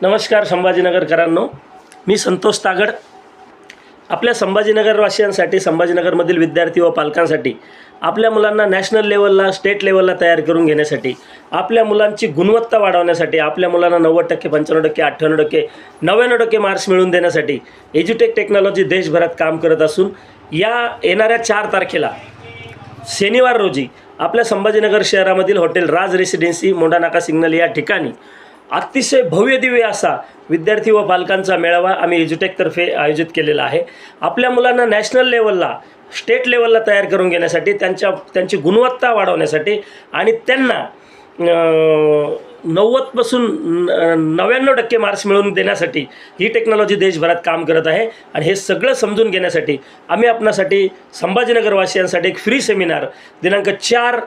नमस्कार संभाजीनगरकरांनो, मी संतोष तागड. आपल्या संभाजीनगरवासियांसाठी, संभाजीनगरमधील विद्यार्थी व पालकांसाठी आपल्या मुलांना नॅशनल लेवलला, स्टेट लेवलला तयार करून घेण्यासाठी, आपल्या मुलांची गुणवत्ता वाढवण्यासाठी, आपल्या मुलांना 90%, 95%, 98%, 99% मार्क्स मिळवून देण्यासाठी एज्युटेक टेक्नॉलॉजी देशभरात काम करत असून या येणाऱ्या 4 तारखेला शनिवार रोजी आपल्या संभाजीनगर शहरामधील हॉटेल राज रेसिडेन्सी मोंढानाका सिग्नल या ठिकाणी अतिशय भव्य दिव्य असा विद्यार्थी व पालकांचा मेळावा आम्ही एज्युटेकतर्फे आयोजित केलेला आहे. आपल्या मुलांना नॅशनल लेवलला, स्टेट लेवलला तयार करून घेण्यासाठी, त्यांची गुणवत्ता वाढवण्यासाठी आणि त्यांना 90पासून 99% मार्क्स मिळवून देण्यासाठी ही टेक्नॉलॉजी देशभरात काम करत आहे. आणि हे सगळं समजून घेण्यासाठी आम्ही आपणासाठी संभाजीनगरवासियांसाठी एक फ्री सेमिनार दिनांक 4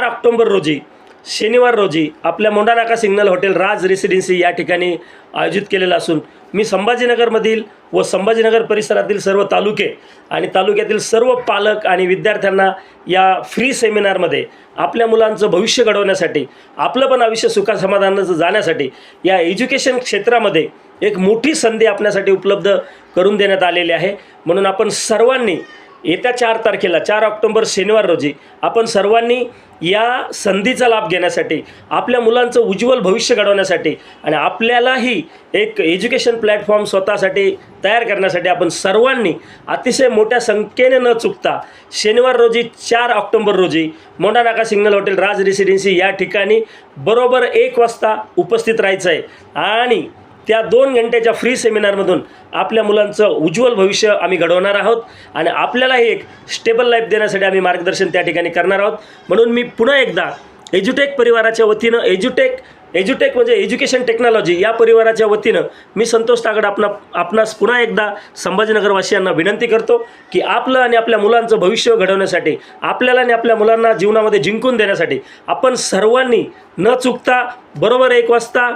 ऑक्टोबर रोजी शनिवार रोजी आपल्या मोंढानाका सिग्नल हॉटेल राज रेसिडेन्सी या ठिकाणी आयोजित केलेला असून मी संभाजीनगरमधील व संभाजीनगर परिसरातील सर्व तालुके आणि तालुक्यातील सर्व पालक आणि विद्यार्थ्यांना या फ्री सेमिनारमध्ये आपल्या मुलांचं भविष्य घडवण्यासाठी, आपलं पण आयुष्य सुखासमाधानाचं जाण्यासाठी या एज्युकेशन क्षेत्रामध्ये एक मोठी संधी आपल्यासाठी उपलब्ध करून देण्यात आलेली आहे. म्हणून आपण सर्वांनी येत्या 4 तारखेला 4 ऑक्टोबर शनिवार रोजी आपण सर्वांनी या संधीचा लाभ घेण्यासाठी, आपल्या मुलांचं उज्ज्वल भविष्य घडवण्यासाठी आणि आपल्यालाही एक एज्युकेशन प्लॅटफॉर्म स्वतःसाठी तयार करण्यासाठी आपण सर्वांनी अतिशय मोठ्या संख्येने न चुकता शनिवार रोजी 4 ऑक्टोबर रोजी मोंढानाका सिग्नल हॉटेल राज रेसिडेन्सी या ठिकाणी बरोबर 1 वाजता उपस्थित राहायचं आहे. आणि त्या 2 घंटेच्या फ्री सेमिनारमधून आपल्या मुलांचं उज्ज्वल भविष्य आम्ही घडवणार आहोत आणि आपल्यालाही एक स्टेबल लाईफ देण्यासाठी आम्ही मार्गदर्शन त्या ठिकाणी करणार आहोत. म्हणून मी पुन्हा एकदा एज्युटेक परिवाराच्या वतीनं, एज्युटेक म्हणजे एज्युकेशन टेक्नॉलॉजी या परिवाराच्या वतीनं मी संतोष तागड आपणास पुन्हा एकदा संभाजीनगरवासियांना विनंती करतो की आपलं आणि आपल्या मुलांचं भविष्य घडवण्यासाठी, आपल्याला आणि आपल्या मुलांना जीवनामध्ये जिंकून देण्यासाठी आपण सर्वांनी न चुकता बरोबर 1 वाजता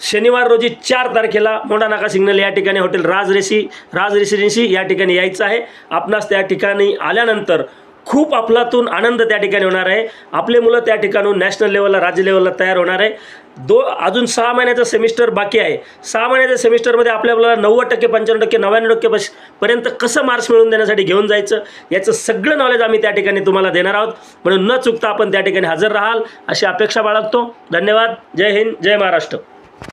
शनिवार रोजी 4 तारखेला मोंढानाका सिग्नल या ठिकाणी हॉटेल राज रेसिडेन्सी या ठिकाणी यायचं आहे. आपणास त्या ठिकाणी आल्यानंतर खूप अफलातून आनंद त्या ठिकाणी होणार आहे. आपले मुलं त्या ठिकाणून नॅशनल लेवलला, राज्य लेवलला तयार होणार आहे. अजून 6 महिन्याचा सेमिस्टर बाकी आहे. 6 महिन्याच्या सेमिस्टरमध्ये आपल्याला 90%, 95%, 99% पर्यंत कसं मार्क्स मिळवून देण्यासाठी घेऊन जायचं याचं सगळं नॉलेज आम्ही त्या ठिकाणी तुम्हाला देणार आहोत. म्हणून न चुकता आपण त्या ठिकाणी हजर राहाल अशी अपेक्षा बाळगतो. धन्यवाद. जय हिंद, जय महाराष्ट्र.